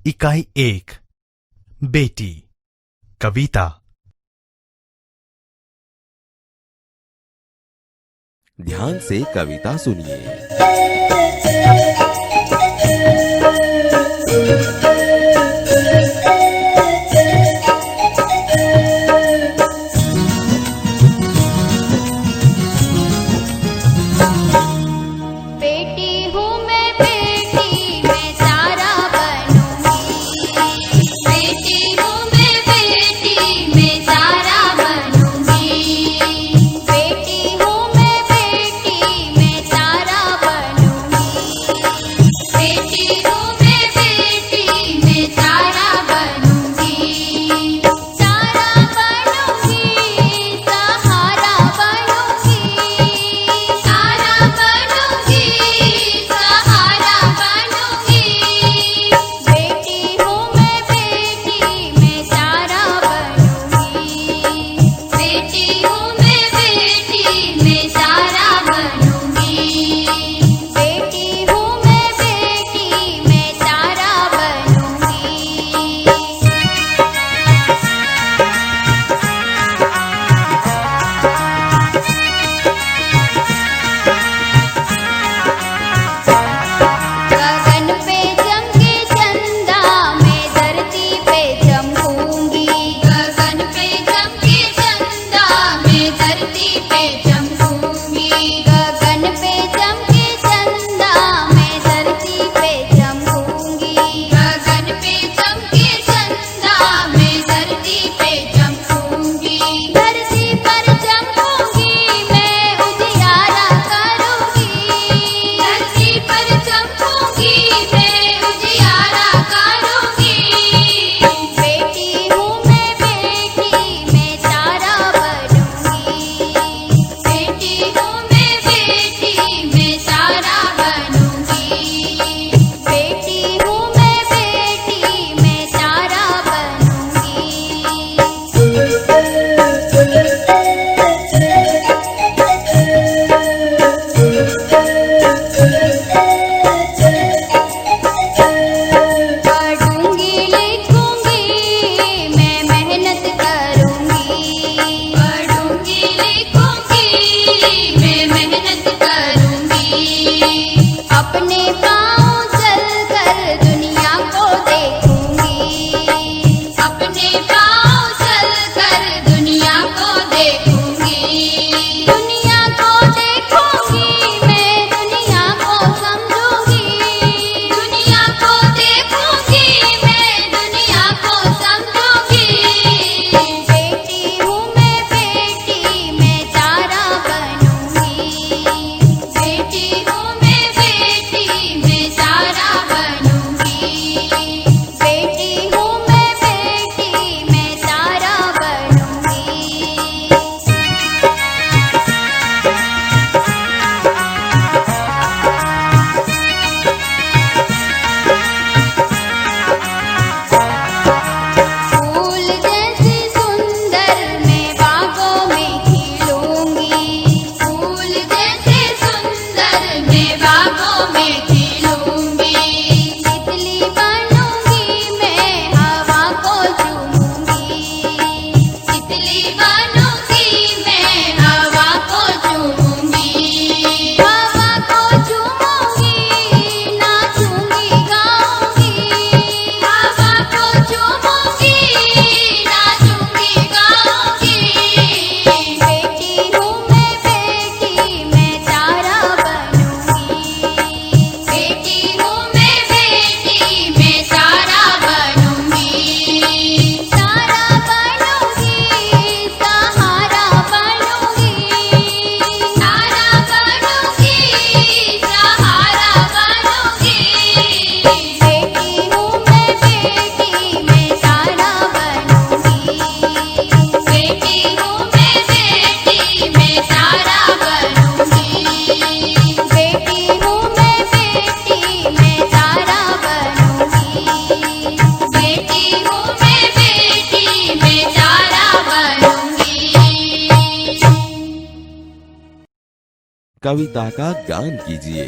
इकाई 1 बेटी कविता। ध्यान से कविता सुनिए। बेटी हूँ मैं, बेटी मैं सारा बनूंगी। बेटी हूँ मैं, बेटी मैं सारा बनूंगी। बेटी हूँ मैं, बेटी मैं सारा बनूंगी। बेटी हूँ मैं, बेटी मैं सारा बनूंगी। सारा बनूंगी, सहारा बनूंगी। सारा बनूंगी, सहारा बनूंगी। बेटी हूँ मैं, बेटी मैं सारा बनूंगी। बेटी हूँ मैं, बेटी मैं सारा बनूंगी। बेटी हूँ मैं, बेटी मैं सारा बनूंगी। गगन पे चमके चंदा, मैं धरती पे चमकूंगी। गगन पे चमके चंदा, मैं धरती पे चमकूंगी। गगन पे चमके चंदा, मैं धरती पे चमकूंगी। गगन पे चमके चंदा, मैं धरती पे चमकूंगी। धरती पर चमकूंगी, मैं उजियारा करूंगी। धरती पर चमकूंगी, मैं उजियारा करूंगी। बेटी हूँ मैं, बेटी मैं सारा बनूंगी। बेटी हूँ मैं, बेटी मैं सारा बनूंगी। बेटी हूँ मैं, बेटी मैं सारा पढ़ूंगी, लिखूंगी, मैं मेहनत करूंगी। पढ़ूंगी, लिखूंगी, मैं मेहनत करूंगी। अपने पाँव चलकर दुनिया को देखूंगी। अपने पाँव चलकर दुनिया को देखूंगी। दुनिया को देखूंगी, मैं दुनिया को समझूंगी। दुनिया को देखूंगी, मैं दुनिया को समझूंगी। बेटी हूँ मैं, बेटी मैं सारा बनूंगी। बेटी हूँ मैं, बेटी मैं सारा बनूंगी। बेटी हूँ मैं, बेटी मैं सारा बनूंगी। फूल जैसी सुंदर मैं बागों में खिलूंगी। फूल जैसे सुंदर मैं बागों में खिलूंगी। तितली बनूंगी, मैं हवा को चूमूंगी। तितली बनूंगी, मैं हवा को चूमूंगी। हवा को चूमूंगी, नाचूंगी, गाऊंगी। हवा को चूमूंगी, नाचूंगी, गाऊंगी। बेटी हूँ मैं, बेटी मैं सारा बनूंगी। बेटी हूँ मैं, बेटी मैं सारा बनूंगी। सारा बनूंगी, सहारा बनूंगी। सारा बनूंगी, सहारा बनूंगी। बेटी हूँ मैं, बेटी मैं सारा बनूंगी। बेटी हूँ मैं, बेटी मैं सारा बनूंगी। बेटी हूँ मैं, बेटी मैं सारा बनूंगी। बेटी हूँ मैं, बेटी मैं सारा बनूंगी। कविता का गान कीजिए।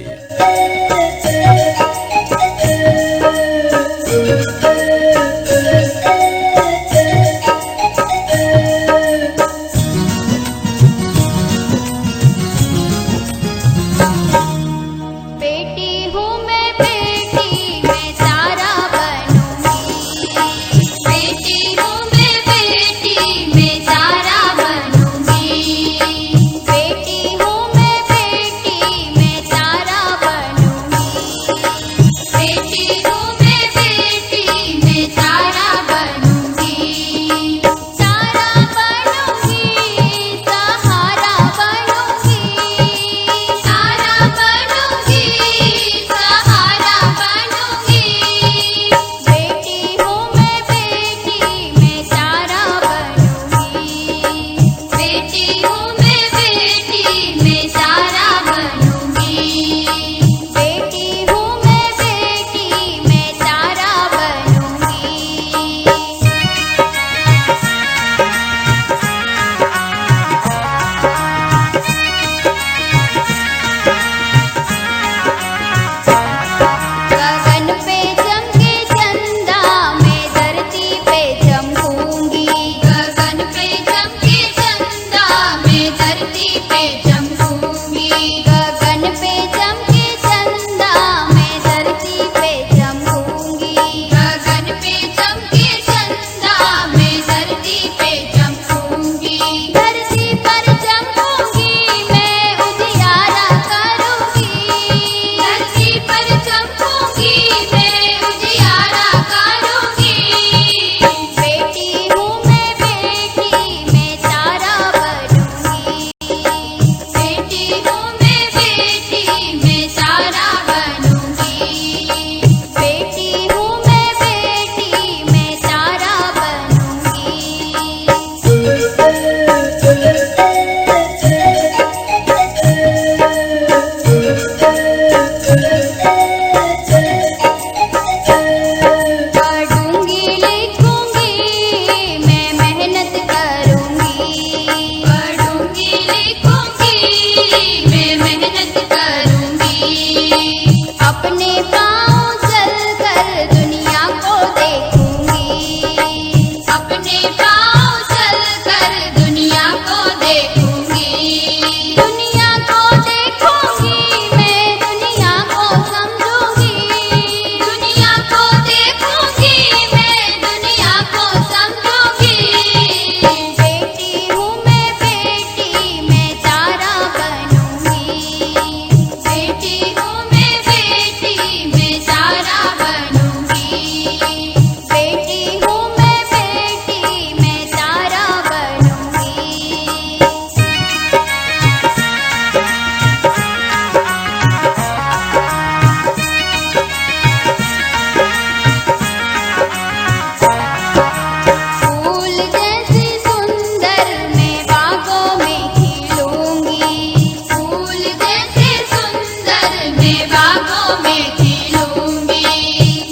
में बागों में खिलूंगी।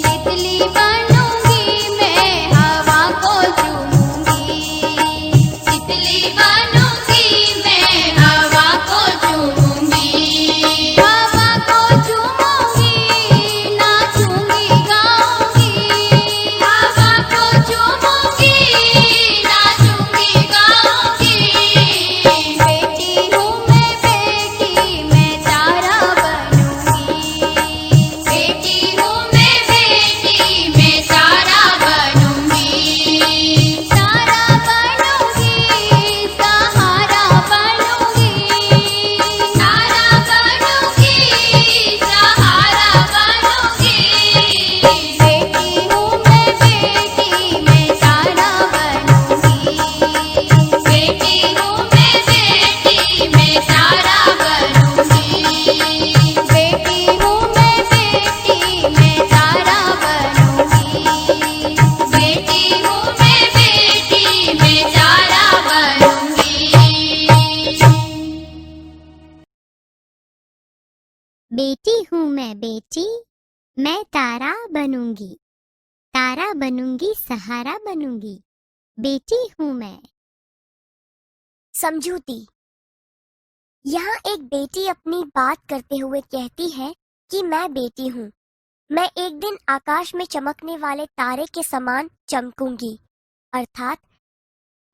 तितली बनूंगी मैं हवा को चूमूंगी। तितली बनूंगी मैं हवा को चूमूंगी। हवा को चूमूंगी, नाचूंगी गाऊंगी। हवा को चूमूंगी, नाचूंगी गाऊंगी। बेटी हूँ मैं बेटी, मैं तारा बनूंगी। बेटी हूँ मैं बेटी, मैं तारा बनूंगी। तारा बनूंगी, सहारा बनूंगी। तारा बनूंगी, सहारा बनूंगी। बेटी हूँ मैं बेटी, मैं तारा बनूंगी। बेटी हूँ मैं बेटी, मैं तारा बनूंगी। बेटी हूँ मैं बेटी, मैं तारा बनूंगी। बेटी हूँ मैं बेटी, मैं तारा बनूंगी। बेटी हूँ मैं बेटी, मैं तारा बनूंगी। तारा बनूंगी, सहारा बनूंगी। बेटी हूँ मैं। समझूती। यहाँ एक बेटी अपनी बात करते हुए कहती है कि मैं बेटी हूँ। मैं एक दिन आकाश में चमकने वाले तारे के समान चमकूंगी, अर्थात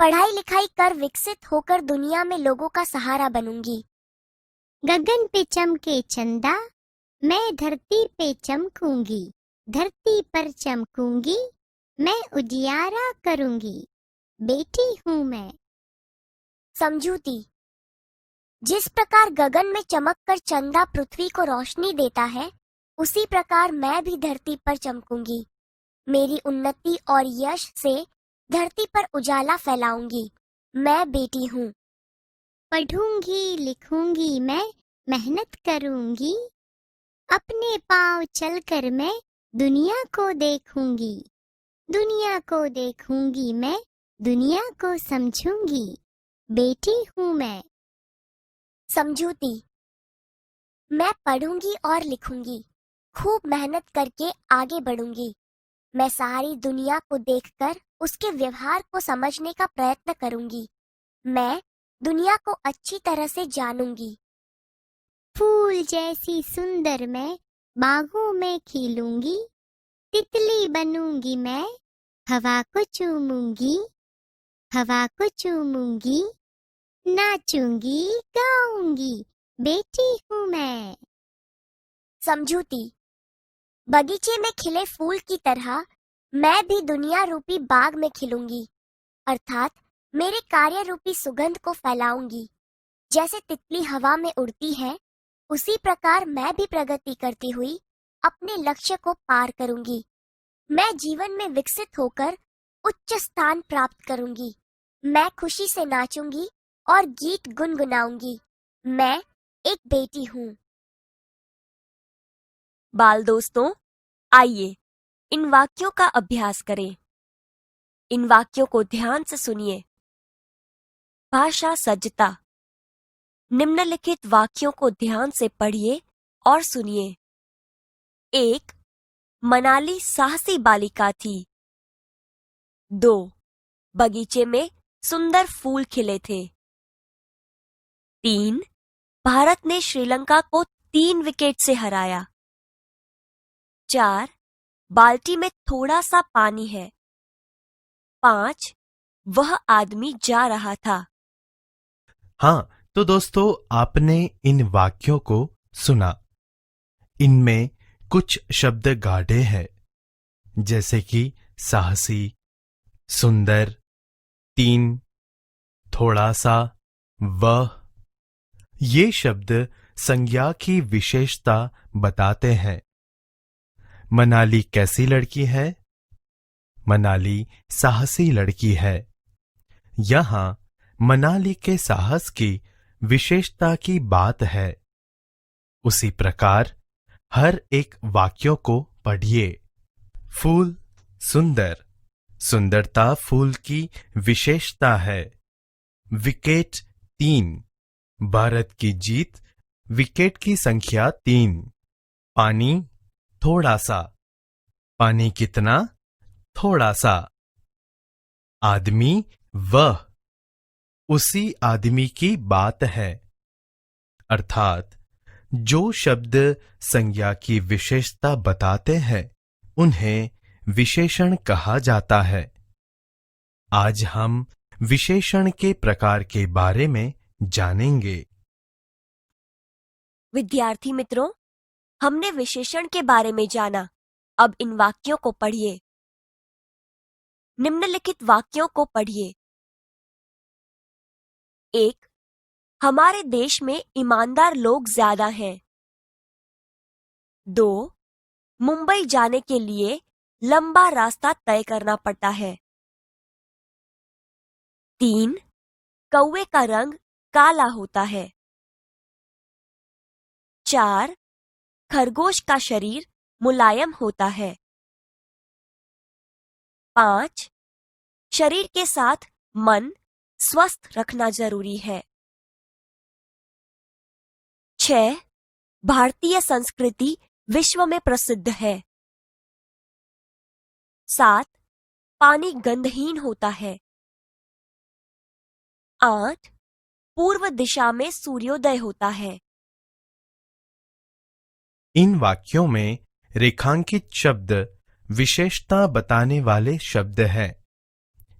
पढ़ाई लिखाई कर विकसित होकर दुनिया में लोगों का सहारा बनूंगी। गगन पे चमके चंदा, मैं धरती पे चमकूंगी। धरती पर चमकूंगी, मैं उजियारा करूंगी। बेटी हूँ मैं। समझूती। जिस प्रकार गगन में चमककर चंदा पृथ्वी को रोशनी देता है, उसी प्रकार मैं भी धरती पर चमकूंगी। मेरी उन्नति और यश से धरती पर उजाला फैलाऊंगी। मैं बेटी हूँ। पढ़ूंगी लिखूंगी मैं, मेहनत करूंगी। अपने पाँव चलकर मैं दुनिया को देखूंगी। दुनिया को देखूंगी मैं, दुनिया को समझूंगी। बेटी हूँ मैं। समझूती। मैं पढ़ूंगी और लिखूंगी, खूब मेहनत करके आगे बढ़ूंगी। मैं सारी दुनिया को देखकर उसके व्यवहार को समझने का प्रयत्न करूंगी। मैं दुनिया को अच्छी तरह से जानूंगी। फूल जैसी सुंदर मैं बागों में खिलूंगी। तितली बनूंगी मैं, हवा को चूमूंगी। हवा को चूमूंगी, नाचूंगी गाऊंगी। बेटी हूँ मैं। समझूती। बगीचे में खिले फूल की तरह मैं भी दुनिया रूपी बाग में खिलूंगी, अर्थात मेरे कार्य रूपी सुगंध को फैलाऊंगी। जैसे तितली हवा में उड़ती है, उसी प्रकार मैं भी प्रगति करती हुई अपने लक्ष्य को पार करूंगी। मैं जीवन में विकसित होकर उच्च स्थान प्राप्त करूंगी। मैं खुशी से नाचूंगी और गीत गुनगुनाऊंगी। मैं एक बेटी हूँ। बाल दोस्तों, आइए इन वाक्यों का अभ्यास करें। इन वाक्यों को ध्यान से सुनिए। भाषा सज्जता। निम्नलिखित वाक्यों को ध्यान से पढ़िए और सुनिए। 1. मनाली साहसी बालिका थी। 2. बगीचे में सुंदर फूल खिले थे। 3. भारत ने श्रीलंका को 3 विकेट से हराया। 4. बाल्टी में थोड़ा सा पानी है। 5. वह आदमी जा रहा था। हाँ, तो दोस्तों आपने इन वाक्यों को सुना। इनमें कुछ शब्द गाढ़े हैं, जैसे कि साहसी, सुंदर, 3, थोड़ा सा, वह। ये शब्द संज्ञा की विशेषता बताते हैं। मनाली कैसी लड़की है? मनाली साहसी लड़की है। यहां मनाली के साहस की विशेषता की बात है। उसी प्रकार हर एक वाक्यों को पढ़िए। फूल सुंदर, सुंदरता फूल की विशेषता है। विकेट 3, भारत की जीत विकेट की संख्या 3। पानी थोड़ा सा। पानी कितना? थोड़ा सा। आदमी वह, उसी आदमी की बात है। अर्थात जो शब्द संज्ञा की विशेषता बताते हैं उन्हें विशेषण कहा जाता है। आज हम विशेषण के प्रकार के बारे में जानेंगे। विद्यार्थी मित्रों, हमने विशेषण के बारे में जाना। अब इन वाक्यों को पढ़िए। निम्नलिखित वाक्यों को पढ़िए। 1. हमारे देश में ईमानदार लोग ज्यादा हैं। 2. मुंबई जाने के लिए लंबा रास्ता तय करना पड़ता है। 3. कौवे का रंग काला होता है। 4. खरगोश का शरीर मुलायम होता है। 5. शरीर के साथ मन स्वस्थ रखना जरूरी है। 6. भारतीय संस्कृति विश्व में प्रसिद्ध है। 7. पानी गंधहीन होता है। 8. पूर्व दिशा में सूर्योदय होता है। इन वाक्यों में रेखांकित शब्द विशेषता बताने वाले शब्द हैं।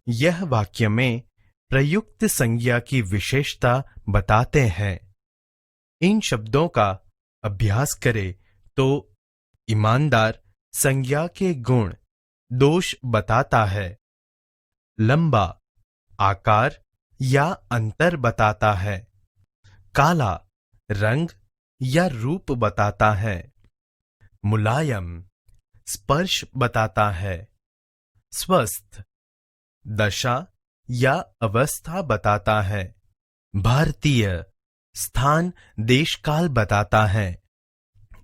यह वाक्य में प्रयुक्त संज्ञा की विशेषता बताते हैं। इन शब्दों का अभ्यास करें तो ईमानदार संज्ञा के गुण दोष बताता है। लंबा आकार या अंतर बताता है। काला रंग या रूप बताता है। मुलायम स्पर्श बताता है। स्वस्थ दशा या अवस्था बताता है। भारतीय स्थान देशकाल बताता है।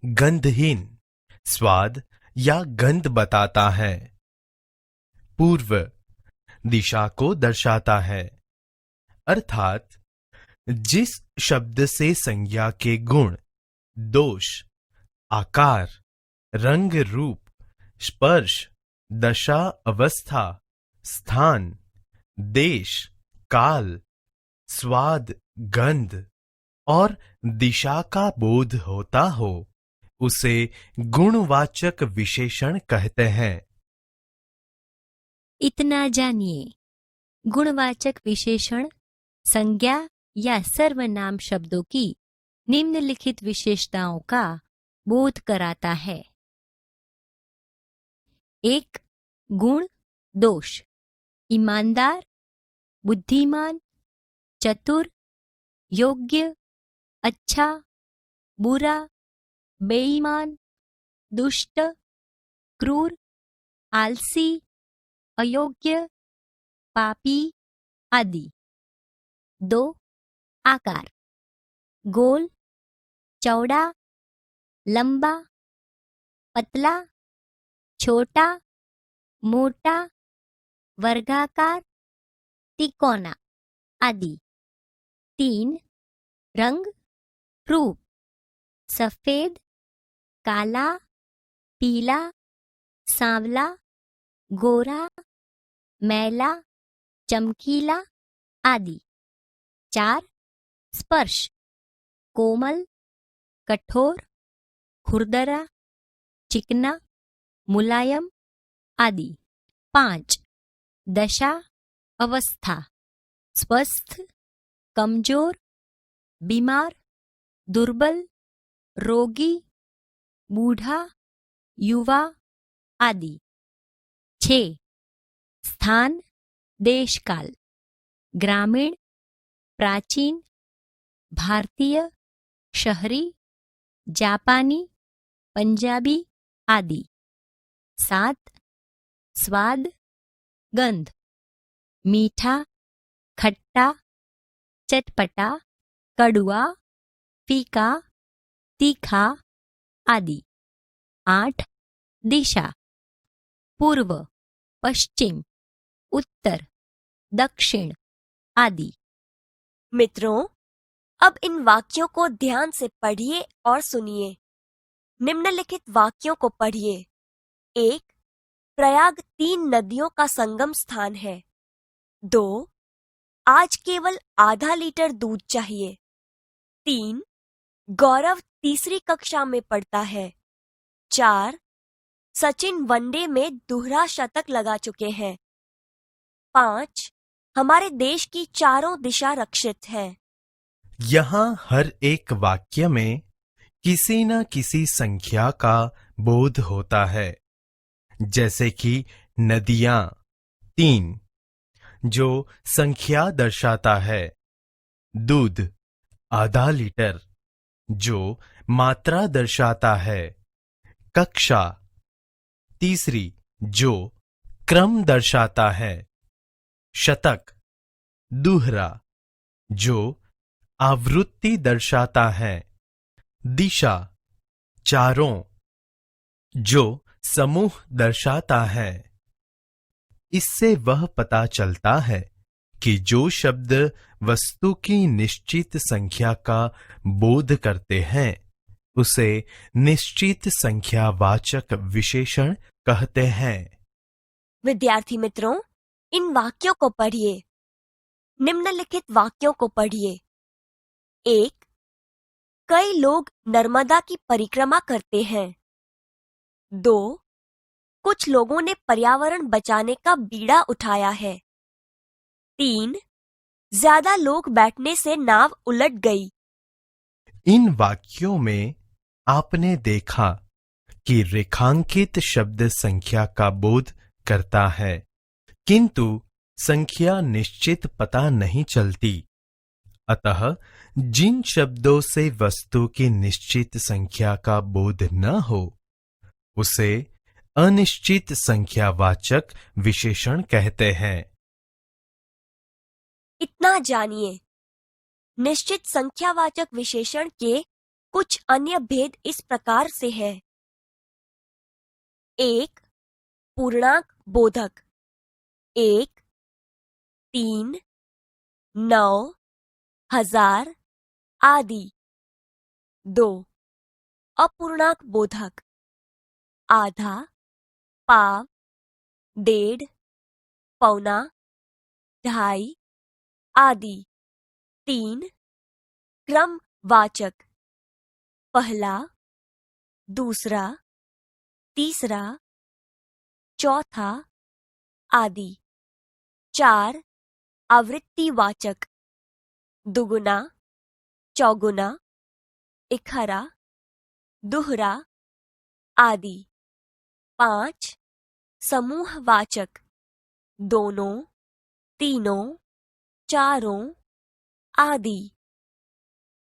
गंधहीन स्वाद या गंध बताता है। पूर्व दिशा को दर्शाता है। अर्थात जिस शब्द से संज्ञा के गुण दोष आकार रंग रूप स्पर्श दशा अवस्था स्थान देश काल स्वाद गंध और दिशा का बोध होता हो उसे गुणवाचक विशेषण कहते हैं। इतना जानिए। गुणवाचक विशेषण संज्ञा या सर्वनाम शब्दों की निम्नलिखित विशेषताओं का बोध कराता है। 1. गुण दोष ईमानदार बुद्धिमान चतुर योग्य अच्छा बुरा बेईमान दुष्ट क्रूर आलसी अयोग्य पापी आदि। 2. आकार गोल चौड़ा लंबा पतला छोटा मोटा वर्गाकार तिकोना आदि। 3. रंग रूप सफेद काला पीला सांवला गोरा मैला चमकीला आदि। 4. स्पर्श कोमल कठोर खुरदरा चिकना मुलायम आदि। 5. दशा अवस्था स्वस्थ कमजोर बीमार दुर्बल रोगी बूढ़ा युवा आदि। 6. स्थान देशकाल ग्रामीण प्राचीन भारतीय शहरी जापानी पंजाबी आदि। 7. स्वाद गंध मीठा खट्टा चटपटा कड़वा फीका तीखा आदि। 8. दिशा पूर्व पश्चिम उत्तर दक्षिण आदि। मित्रों, अब इन वाक्यों को ध्यान से पढ़िए और सुनिए। निम्नलिखित वाक्यों को पढ़िए। 1. प्रयाग 3 नदियों का संगम स्थान है। 2. आज केवल आधा लीटर दूध चाहिए। 3. गौरव तीसरी कक्षा में पढ़ता है। 4. सचिन वनडे में दोहरा शतक लगा चुके हैं। 5. हमारे देश की चारों दिशा रक्षित है। यहाँ हर एक वाक्य में किसी न किसी संख्या का बोध होता है, जैसे कि नदियां 3 जो संख्या दर्शाता है, दूध आधा लीटर जो मात्रा दर्शाता है, कक्षा तीसरी जो क्रम दर्शाता है, शतक दोहरा जो आवृत्ति दर्शाता है, दिशा चारों जो समूह दर्शाता है। इससे वह पता चलता है कि जो शब्द वस्तु की निश्चित संख्या का बोध करते हैं उसे निश्चित संख्यावाचक विशेषण कहते हैं। विद्यार्थी मित्रों, इन वाक्यों को पढ़िए। निम्नलिखित वाक्यों को पढ़िए। 1. कई लोग नर्मदा की परिक्रमा करते हैं। 2. कुछ लोगों ने पर्यावरण बचाने का बीड़ा उठाया है। 3. ज्यादा लोग बैठने से नाव उलट गई। इन वाक्यों में आपने देखा कि रेखांकित शब्द संख्या का बोध करता है, किंतु संख्या निश्चित पता नहीं चलती। अतः जिन शब्दों से वस्तु की निश्चित संख्या का बोध न हो उसे अनिश्चित संख्यावाचक विशेषण कहते हैं। इतना जानिए। निश्चित संख्यावाचक विशेषण के कुछ अन्य भेद इस प्रकार से है। 1. पूर्णांक बोधक 1, 3, 9, 1000 आदि। 2. अपूर्णांक बोधक आधा, पाव, डेढ़, पौना, ढाई आदि। 3. क्रमवाचक पहला, दूसरा, तीसरा, चौथा आदि। 4. आवृत्तिवाचक दुगुना, चौगुना, इकहरा, दोहरा आदि। 5. समूहवाचक दोनों, तीनों, चारों आदि।